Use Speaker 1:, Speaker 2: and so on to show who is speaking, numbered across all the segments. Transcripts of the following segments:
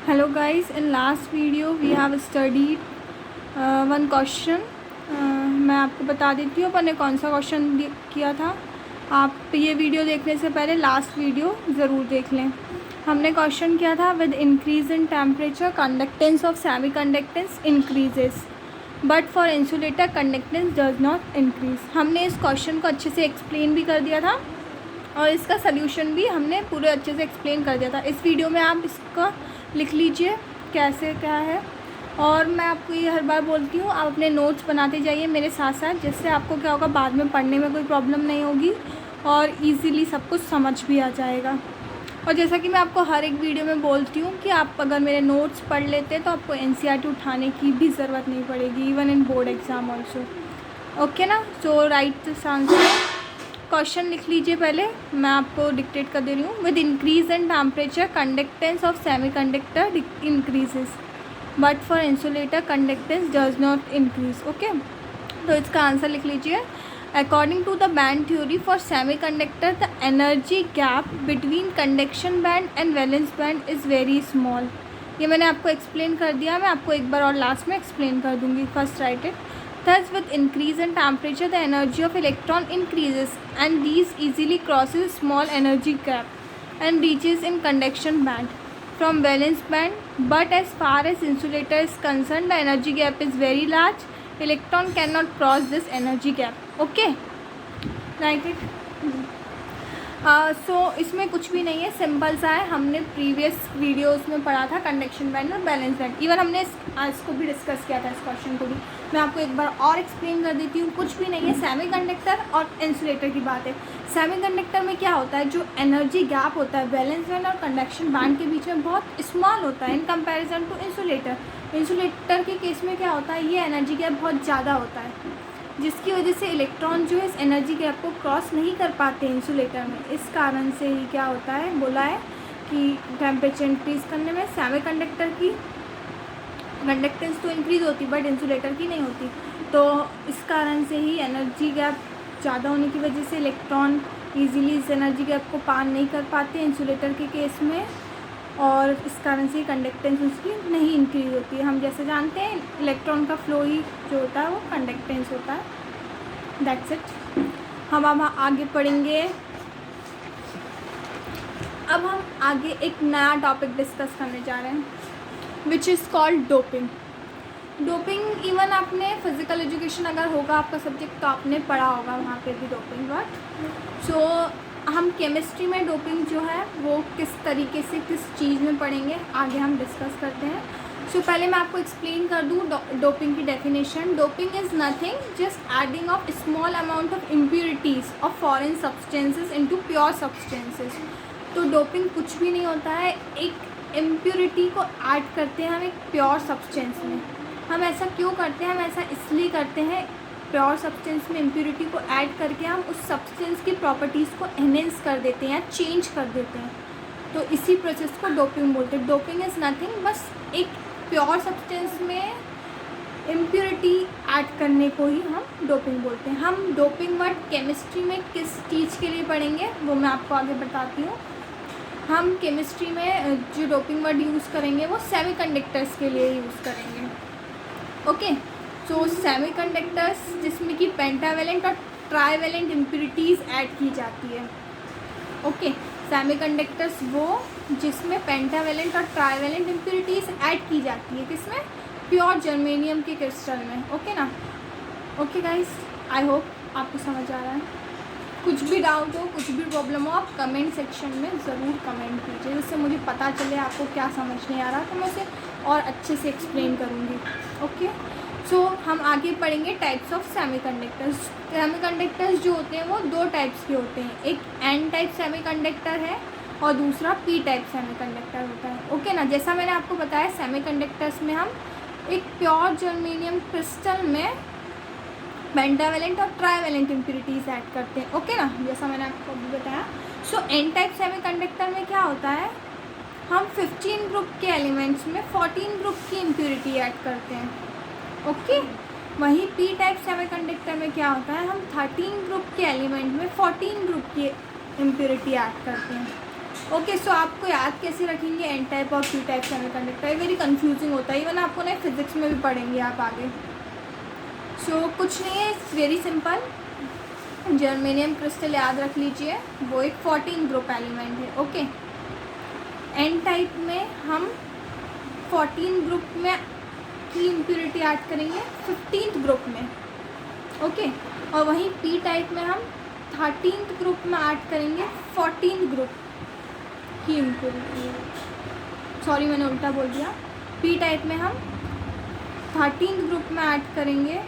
Speaker 1: Hello guys, in last video we have studied one question. मैं आपको बता देती हूँ मैंने कौन सा क्वेश्चन किया था. आप ये वीडियो देखने से पहले लास्ट वीडियो ज़रूर देख लें. हमने क्वेश्चन किया था with increase in temperature conductance of semi conductance increases but for insulator conductance does not increase. हमने इस क्वेश्चन को अच्छे से एक्सप्लेन भी कर दिया था और इसका सल्यूशन भी हमने पूरे अच्छे से एक्सप्लेन कर दिया था. इस वीडियो में आप इसका लिख लीजिए कैसे क्या है. और मैं आपको ये हर बार बोलती हूँ आप अपने नोट्स बनाते जाइए मेरे साथ साथ, जिससे आपको क्या होगा बाद में पढ़ने में कोई प्रॉब्लम नहीं होगी और इजीली सब कुछ समझ भी आ जाएगा. और जैसा कि मैं आपको हर एक वीडियो में बोलती हूँ कि आप अगर मेरे नोट्स पढ़ लेते तो आपको एनसीईआरटी उठाने की भी ज़रूरत नहीं पड़ेगी, even in board exam also. Okay ना. सो राइट दिस आंसर. क्वेश्चन लिख लीजिए पहले, मैं आपको डिक्टेट कर दे रही हूँ. With increase in temperature conductance of semi conductor increases but for insulator conductance does not increase. Okay, तो इसका आंसर लिख लीजिए. According to the band theory for semi conductor the energy gap between conduction band and valence band is very small. ये मैंने आपको explain कर दिया, मैं आपको एक बार और लास्ट में एक्सप्लेन कर दूँगी. First right it. Thus, with increase in temperature, the energy of electron increases, and these easily crosses small energy gap and reaches in conduction band from valence band. But as far as insulator is concerned, the energy gap is very large. Electron cannot cross this energy gap. Okay, write it. सो इसमें कुछ भी नहीं है, simple सा है. हमने previous videos में पढ़ा था कंडक्शन बैंड और बैलेंस बैंड. इवन हमने इसको भी डिस्कस किया था, इस क्वेश्चन को भी. मैं आपको एक बार और एक्सप्लेन कर देती हूँ. कुछ भी नहीं है, सेमी कंडक्टर और इंसुलेटर की बात है. सेमी कंडक्टर में क्या होता है, जो एनर्जी गैप होता है बैलेंस बैंड और कंडक्शन बैंड के बीच में बहुत स्मॉल होता है in comparison to insulator. Insulator के केस में क्या होता है, ये एनर्जी गैप बहुत ज़्यादा होता है, जिसकी वजह से इलेक्ट्रॉन जो है इस एनर्जी गैप को क्रॉस नहीं कर पाते इंसुलेटर में. इस कारण से ही क्या होता है, बोला है कि टेम्परेचर इंक्रीज़ करने में सेमी कंडक्टर की कंडक्टेंस तो इंक्रीज़ होती बट इंसुलेटर की नहीं होती. तो इस कारण से ही एनर्जी गैप ज़्यादा होने की वजह से इलेक्ट्रॉन ईजिली इस एनर्जी गैप को पार नहीं कर पाते इंसुलेटर के केस में, और इस कारण से कंडक्टेंस उसकी नहीं इंक्रीज़ होती है. हम जैसे जानते हैं इलेक्ट्रॉन का फ्लो ही जो होता है वो कंडक्टेंस होता है. That's it. हम अब आगे पढ़ेंगे. अब हम आगे एक नया टॉपिक डिस्कस करने जा रहे हैं which is called doping. Doping even आपने फिज़िकल एजुकेशन अगर होगा आपका सब्जेक्ट तो आपने पढ़ा होगा वहाँ पे भी डोपिंग वर्ड. सो हम केमिस्ट्री में डोपिंग जो है वो किस तरीके से किस चीज़ में पढ़ेंगे आगे हम डिस्कस करते हैं. सो पहले मैं आपको एक्सप्लेन कर दूँ डोपिंग की definition. Doping is nothing just adding of small amount of impurities of foreign substances into pure substances. तो डोपिंग कुछ भी नहीं होता है, एक इम्प्योरिटी को ऐड करते हैं हम एक प्योर सब्सटेंस में. हम ऐसा क्यों करते हैं, हम ऐसा इसलिए करते हैं प्योर सब्सटेंस में इम्प्योरिटी को ऐड करके हम उस सब्सटेंस की प्रॉपर्टीज़ को एनहेंस कर देते हैं या चेंज कर देते हैं. तो इसी प्रोसेस को डोपिंग बोलते हैं. डोपिंग इज़ नथिंग, बस एक प्योर सब्सटेंस में इम्प्योरिटी ऐड करने को ही हम डोपिंग बोलते हैं. हम डोपिंग वर्ड केमिस्ट्री में किस चीज़ के लिए पढ़ेंगे वो मैं आपको आगे बताती हूँ. हम केमिस्ट्री में जो डोपिंग वर्ड यूज़ करेंगे वो सेमी कंडक्टर्स के लिए यूज़ करेंगे. ओके, सो सेमी कंडक्टर्स जिसमें कि पेंटावेलेंट और ट्राईवेलेंट इम्प्योरिटीज़ ऐड की जाती है. ओके, सेमी कंडक्टर्स वो जिसमें पेंटावेलेंट और ट्राईवेलेंट इम्प्योरिटीज़ ऐड की जाती है, किसमें, प्योर जर्मेनियम के क्रिस्टल में. ओके ना. ओके गाइस, आई होप आपको समझ आ रहा है. कुछ भी डाउट हो, कुछ भी प्रॉब्लम हो, आप कमेंट सेक्शन में ज़रूर कमेंट कीजिए, जिससे मुझे पता चले आपको क्या समझ नहीं आ रहा, तो मैं उसे और अच्छे से एक्सप्लेन करूँगी. ओके, सो हम आगे पढ़ेंगे types of semi conductors. Semi conductors जो होते हैं वो दो टाइप्स के होते हैं. एक एन टाइप सेमी कंडक्टर है और दूसरा पी टाइप सेमी कंडक्टर होता है. ओके ना. जैसा मैंने आपको बताया सेमी कंडक्टर्स में हम एक प्योर जर्मेनियम क्रिस्टल में पेंटावेलेंट और ट्राईवेलेंट इम्प्योरिटीज़ ऐड करते हैं. ओके ना, जैसा मैंने आपको अभी बताया. सो एन टाइप सेमी कंडक्टर में क्या होता है, हम 15 ग्रुप के एलिमेंट्स में 14 ग्रुप की इम्प्योरिटी ऐड करते हैं. ओके, वहीं पी टाइप सेमी कंडक्टर में क्या होता है, हम 13 ग्रुप के एलिमेंट में 14 ग्रुप की इम्प्योरिटी ऐड करते हैं. ओके, सो आपको याद कैसे रखेंगे एन टाइप और P type semiconductor? Very confusing होता है, इवन आपको ना फिजिक्स में भी पढ़ेंगे आप आगे। सो कुछ नहीं है, it's very simple. Germanium crystal याद रख लीजिए, वो एक 14 ग्रुप एलिमेंट है। ओके, एन टाइप में हम 14 ग्रुप में की इम्प्योरिटी ऐड करेंगे 15th ग्रुप में। ओके, और वहीं पी टाइप में हम 13th ग्रुप में ऐड करेंगे 14th ग्रुप की इम्प्योरिटी। सॉरी, मैंने उल्टा बोल दिया। पी टाइप में हम 13th ग्रुप में ऐड करेंगे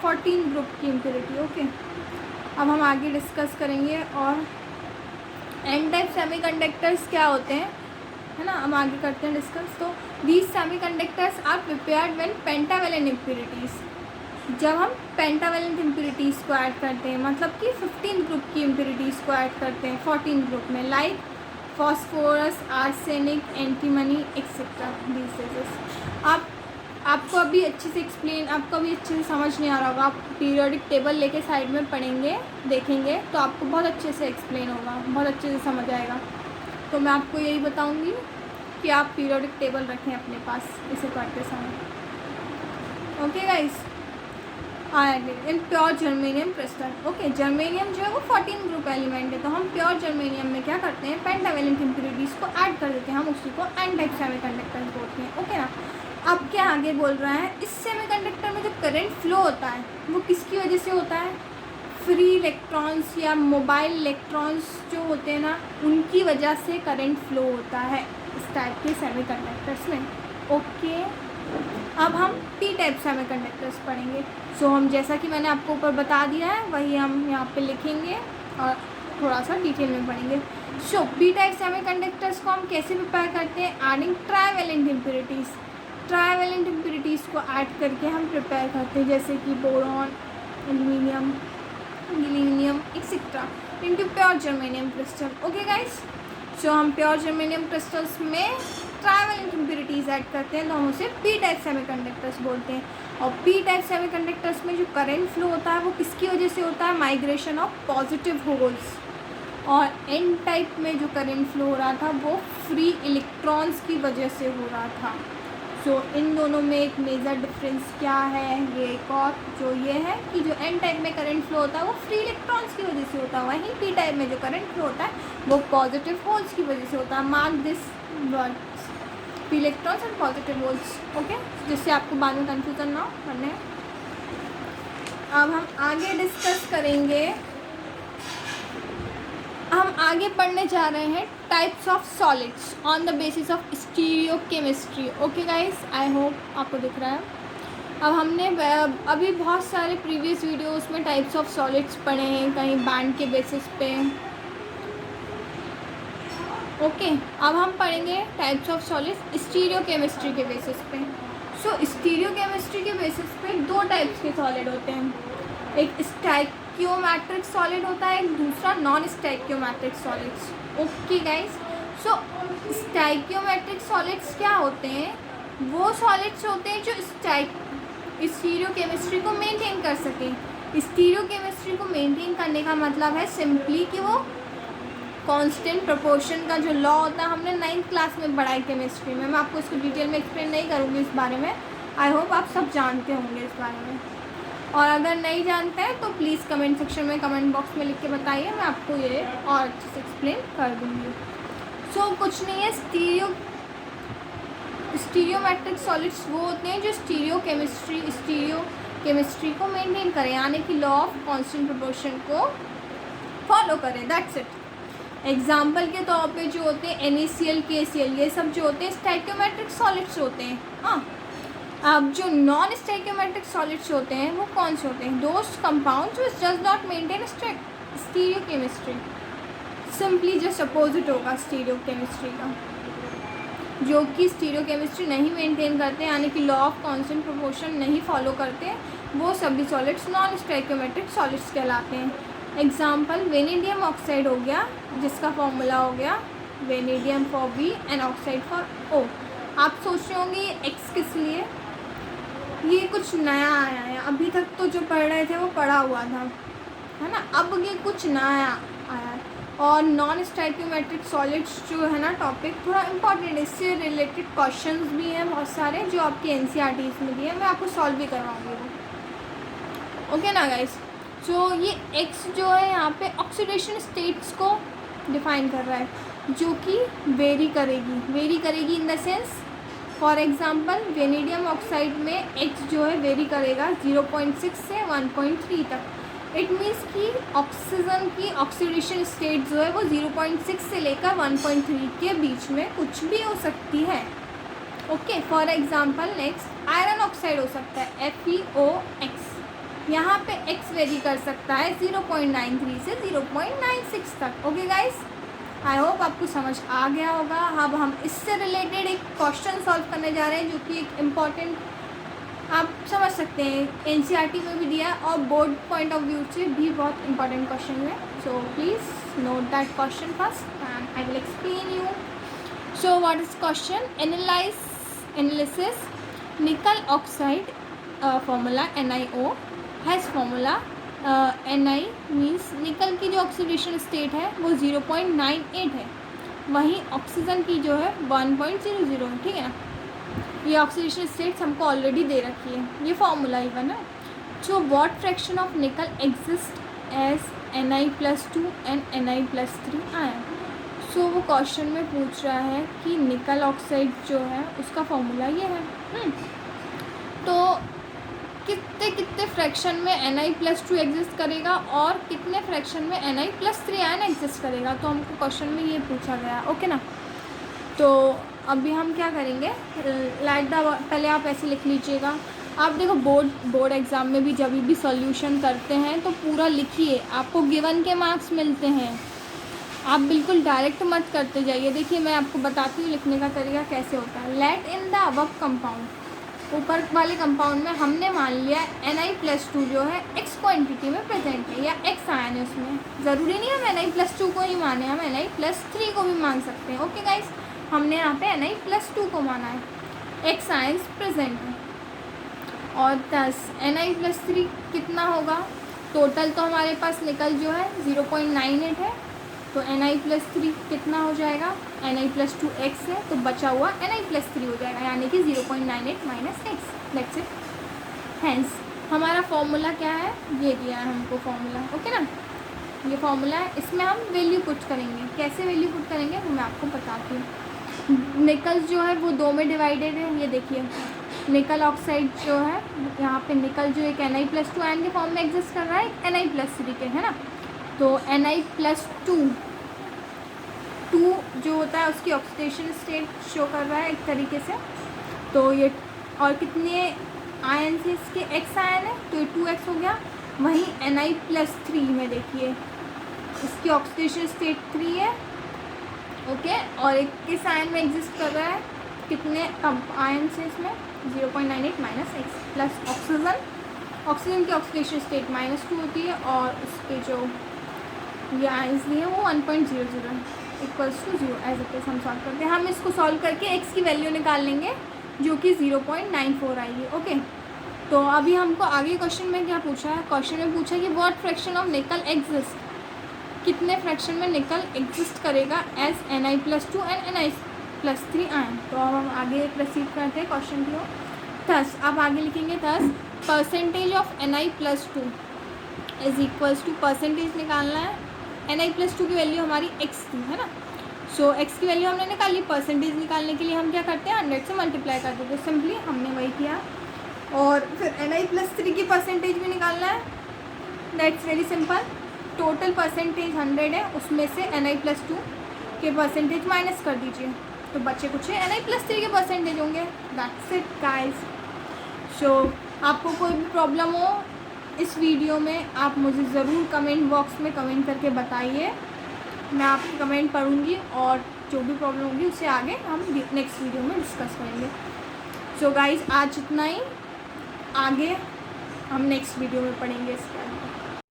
Speaker 1: 14th ग्रुप की इम्प्योरिटी। ओके, अब हम आगे डिस्कस करेंगे। और एन टाइप सेमीकंडक्टर्स क्या होते हैं, है ना, हम आगे करते हैं डिस्कस। तो these semiconductors are prepared when pentavalent impurities, जब हम पेंटावेलेंट इम्प्योरिटीज़ को ऐड करते हैं, मतलब कि 15th ग्रुप की इम्प्योरिटीज़ को ऐड करते हैं 14th ग्रुप में, like phosphorus, arsenic, antimony etcetera diseases. आपको अभी अच्छे से समझ नहीं आ रहा होगा, आप पीरियोडिक टेबल लेके साइड में पढ़ेंगे, देखेंगे तो आपको बहुत अच्छे से एक्सप्लेन होगा, बहुत अच्छे से समझ आएगा। तो मैं आपको यही बताऊंगी कि आप पीरियोडिक टेबल रखें अपने पास इसे पढ़ते समय। Okay guys, in pure germanium crystal. Okay, germanium जो है वो 14 ग्रुप एलिमेंट है, तो हम प्योर जर्मेनियम में क्या करते हैं, पेंटावेलेंट इम्प्योरिटीज़ को ऐड कर देते हैं, हम उसी को एन टाइप सेमीकंडक्टर बोलते हैं। ओके ना, अब क्या आगे बोल रहा है, इस सेमीकंडक्टर में जो करंट फ्लो होता है वो किसकी वजह से होता है? फ्री इलेक्ट्रॉन्स या मोबाइल इलेक्ट्रॉन्स जो होते हैं ना, उनकी वजह से करंट फ्लो होता है इस टाइप के सेमीकंडक्टर्स में। ओके, अब हम पी टाइप सेमीकंडक्टर्स पढ़ेंगे। सो हम जैसा कि मैंने आपको ऊपर बता दिया है वही हम यहाँ पे लिखेंगे और थोड़ा सा डिटेल में पढ़ेंगे। सो पी टाइप सेमीकंडक्टर्स को हम कैसे प्रिपेयर करते हैं? Adding trivalent impurities, trivalent impurities को ऐड करके हम प्रिपेयर करते हैं, जैसे कि boron, aluminium, gallium etcetera into pure germanium crystal. Okay guys, so हम प्योर जर्मेनियम क्रिस्टल्स में ट्राइवेलेंट इम्प्योरिटीज़ ऐड करते हैं, तो हम उसे पी टाइप सेमीकंडक्टर्स बोलते हैं। और पी टाइप सेमीकंडक्टर्स में जो करंट फ्लो होता है वो किसकी वजह से होता है? Migration of positive holes. और एन टाइप में जो करंट फ्लो हो रहा था वो फ्री इलेक्ट्रॉन्स की वजह से हो रहा था। सो इन दोनों में एक मेजर डिफरेंस क्या है, ये एक और जो ये है कि जो एन टाइप में करंट फ्लो होता है वो फ्री इलेक्ट्रॉन्स की वजह से होता है, वहीं पी टाइप में जो करंट फ्लो होता है वो पॉजिटिव होल्स की वजह से होता है। Mark this words, free electrons and positive holes. Okay, जिससे आपको बाद में कन्फ्यूजन ना करने। अब हम आगे डिस्कस करेंगे, हम आगे पढ़ने जा रहे हैं types of solids on the basis of stereochemistry. Okay guys, I hope आपको दिख रहा है। अब हमने अभी बहुत सारे प्रीवियस वीडियोस में टाइप्स ऑफ सॉलिड्स पढ़े हैं, कहीं बैंड के बेसिस पे। ओके, अब हम पढ़ेंगे टाइप्स ऑफ सॉलिड्स स्टीरियोकेमिस्ट्री के बेसिस पे। सो स्टीरियोकेमिस्ट्री के बेसिस पे दो टाइप्स के सॉलिड होते हैं, एक स्टाइकियोमेट्रिक सॉलिड होता है, एक दूसरा non stoichiometric solids. Okay guys, so stoichiometric solids क्या होते हैं? वो सॉलिड्स होते हैं जो स्टीरियोकेमिस्ट्री को मेंटेन कर सकें। स्टीरियोकेमिस्ट्री को मेंटेन करने का मतलब है सिंपली कि वो कांस्टेंट प्रोपोर्शन का जो लॉ होता है, हमने 9th क्लास में पढ़ा है केमिस्ट्री में, मैं आपको इसको डिटेल में एक्सप्लेन नहीं करूँगी इस बारे में, आई होप आप सब जानते होंगे इस बारे में। और अगर नहीं जानते हैं तो प्लीज़ कमेंट सेक्शन में, कमेंट बॉक्स में लिख के बताइए, मैं आपको ये और अच्छे से एक्सप्लेन कर दूँगी। सो कुछ नहीं है, स्टीरियोमेट्रिक सॉलिड्स वो होते हैं जो स्टीरियोकेमिस्ट्री को मेंटेन करें, यानी कि लॉ ऑफ कांस्टेंट प्रोपोर्शन को फॉलो करें, दैट्स इट। एग्जाम्पल के तौर पे जो होते हैं NaCl, KCl, ये सब जो होते हैं स्टाइकियोमेट्रिक सॉलिड्स होते हैं। हाँ, अब जो नॉन स्टाइकियोमेट्रिक सॉलिड्स होते हैं वो कौन से होते हैं? दोस्त compounds which does not maintain stereochemistry, simply just opposite होगा स्टीरियोकेमिस्ट्री का, जो कि स्टीरियोकेमिस्ट्री नहीं मेंटेन करते, यानी कि लॉ ऑफ कांस्टेंट प्रोपोर्शन नहीं फॉलो करते, वो सभी सॉलिड्स नॉन स्टाइकियोमेट्रिक सॉलिड्स कहलाते हैं। एग्जाम्पल वेनेडियम ऑक्साइड हो गया, जिसका फॉर्मूला हो गया vanadium for V and oxide for O। आप सोच रहे होंगे ये X किस लिए? ये कुछ नया आया है, अभी तक तो जो पढ़ रहे थे वो पढ़ा हुआ था, है ना, अब ये कुछ नया आया है। और नॉन स्टोइकियोमेट्रिक सॉलिड्स जो है ना टॉपिक थोड़ा इंपॉर्टेंट है, इससे रिलेटेड क्वेश्चंस भी हैं बहुत सारे जो आपके एनसीईआरटीज़ में दिए हैं, मैं आपको सॉल्व भी करवाऊँगी वो। ओके ना गाइस। सो ये एक्स जो है यहाँ पे ऑक्सीडेशन स्टेट्स को डिफाइन कर रहा है, जो कि वेरी करेगी in the sense, for example vanadium oxide में एक्स जो है वेरी करेगा 0.6 से 1.3 तक। इट मीन्स कि ऑक्सीजन की ऑक्सीडेशन स्टेट जो है वो 0.6 से लेकर 1.3 के बीच में कुछ भी हो सकती है। Okay, for example next iron oxide हो सकता है FeOX, यहाँ पे एक्स वेरी कर सकता है 0.93 से 0.96 तक। ओके गाइस, आई होप आपको समझ आ गया होगा। अब हम इससे रिलेटेड एक क्वेश्चन सॉल्व करने जा रहे हैं, जो कि एक इम्पॉर्टेंट, आप समझ सकते हैं एनसीईआरटी में भी दिया और बोर्ड पॉइंट ऑफ व्यू से भी बहुत इंपॉर्टेंट क्वेश्चन है। So please note that question first and I will explain you. So what is question? Analysis nickel oxide formula NiO has formula Ni means nickel की जो oxidation state है वो 0.98 है, वहीं ऑक्सीजन की जो है 1.00 है। ठीक है ना, ये ऑक्सीडेशन स्टेट्स हमको ऑलरेडी दे रखी है, ये फॉर्मूला इवन है। So what fraction of nickel exist as Ni+2 and Ni+3 ion. So वो क्वेश्चन में पूछ रहा है कि निकल ऑक्साइड जो है उसका फॉर्मूला ये है। तो कितने फ्रैक्शन में Ni+2 एग्जिस्ट करेगा और कितने फ्रैक्शन में Ni+3 आयन एग्जिस्ट करेगा, तो हमको क्वेश्चन में ये पूछा गया। ओके ना, तो अभी हम क्या करेंगे, पहले आप ऐसे लिख लीजिएगा। आप देखो बोर्ड एग्ज़ाम में भी जब भी सॉल्यूशन करते हैं तो पूरा लिखिए, आपको गिवन के मार्क्स मिलते हैं, आप बिल्कुल डायरेक्ट मत करते जाइए। देखिए मैं आपको बताती हूँ लिखने का तरीका कैसे होता है। Let in the above compound, ऊपर वाले कंपाउंड में हमने मान लिया Ni+2 जो है x क्वांटिटी में प्रेजेंट है या x आयन है उसमें, ज़रूरी नहीं हम Ni+2 को ही माने, हम Ni+3 को भी मान सकते हैं। ओके गाइस, हमने यहाँ पे Ni+2 को माना है, x आयन्स प्रेजेंट है और 10 Ni+3 कितना होगा, टोटल तो हमारे पास निकल जो है 0.98 है, तो Ni+3 कितना हो जाएगा, Ni+2 x है तो बचा हुआ Ni+3 हो जाएगा, यानी कि 0.98 - x। Let's it. हेंस हमारा फॉर्मूला क्या है, ये दिया है हमको फॉर्मूला। ओके ना, ये फॉर्मूला है, इसमें हम वैल्यू पुट करेंगे। कैसे वैल्यू पुट करेंगे वो मैं आपको बताती हूँ। निकल जो है वो 2 में डिवाइडेड है, ये देखिए निकल ऑक्साइड जो है यहाँ पे निकल जो एक Ni+2 आयन के फॉर्म में एग्जिस्ट कर रहा है, एक Ni+3 के, है ना। तो Ni+2 जो होता है उसकी ऑक्सीडेशन स्टेट शो कर रहा है एक तरीके से, तो ये, और कितने आयन से इसके x आयन है तो ये 2x हो गया। वहीं Ni+3 में देखिए इसकी ऑक्सीडेशन स्टेट 3 है। ओके, और एक किस आयन में एग्जिस्ट कर रहा है, कितने कम आयन से इसमें 0.98 - x प्लस ऑक्सीजन की ऑक्सीडेशन स्टेट -2 होती है और उसके जो ये आयन्स लिए वो 1.00 equals to 0 as it is हम सॉल्व करते हैं। हम इसको सॉल्व करके x की वैल्यू निकाल लेंगे जो कि 0.94 आएगी। ओके, तो अभी हमको आगे क्वेश्चन में क्या पूछा है, क्वेश्चन में पूछा कि what fraction of nickel exist, कितने फ्रैक्शन में निकल एग्जिस्ट करेगा as Ni+2 and Ni+3 ion. तो अब हम आगे प्रोसीड करते हैं क्वेश्चन की ओर। थस आप आगे लिखेंगे, thus percentage of Ni+2 is equals to, percentage निकालना है, Ni+2 की वैल्यू हमारी x थी, है ना। सो x की वैल्यू हमने निकाली, परसेंटेज निकालने के लिए हम क्या करते हैं 100 से मल्टीप्लाई कर देते हैं, सिंपली हमने वही किया। और फिर Ni+3 की परसेंटेज भी निकालना है, that's very simple. Total percentage 100 है, उसमें से Ni+2 के परसेंटेज माइनस कर दीजिए, तो बच्चे कुछ है Ni+3 के परसेंटेज होंगे। That's it guys. सो आपको कोई भी प्रॉब्लम हो इस वीडियो में आप मुझे ज़रूर कमेंट बॉक्स में कमेंट करके बताइए, मैं आपकी कमेंट पढ़ूंगी और जो भी प्रॉब्लम होगी उससे आगे हम नेक्स्ट वीडियो में डिस्कस करेंगे। सो गाइस आज इतना ही, आगे हम नेक्स्ट वीडियो में पढ़ेंगे इसके बारे में।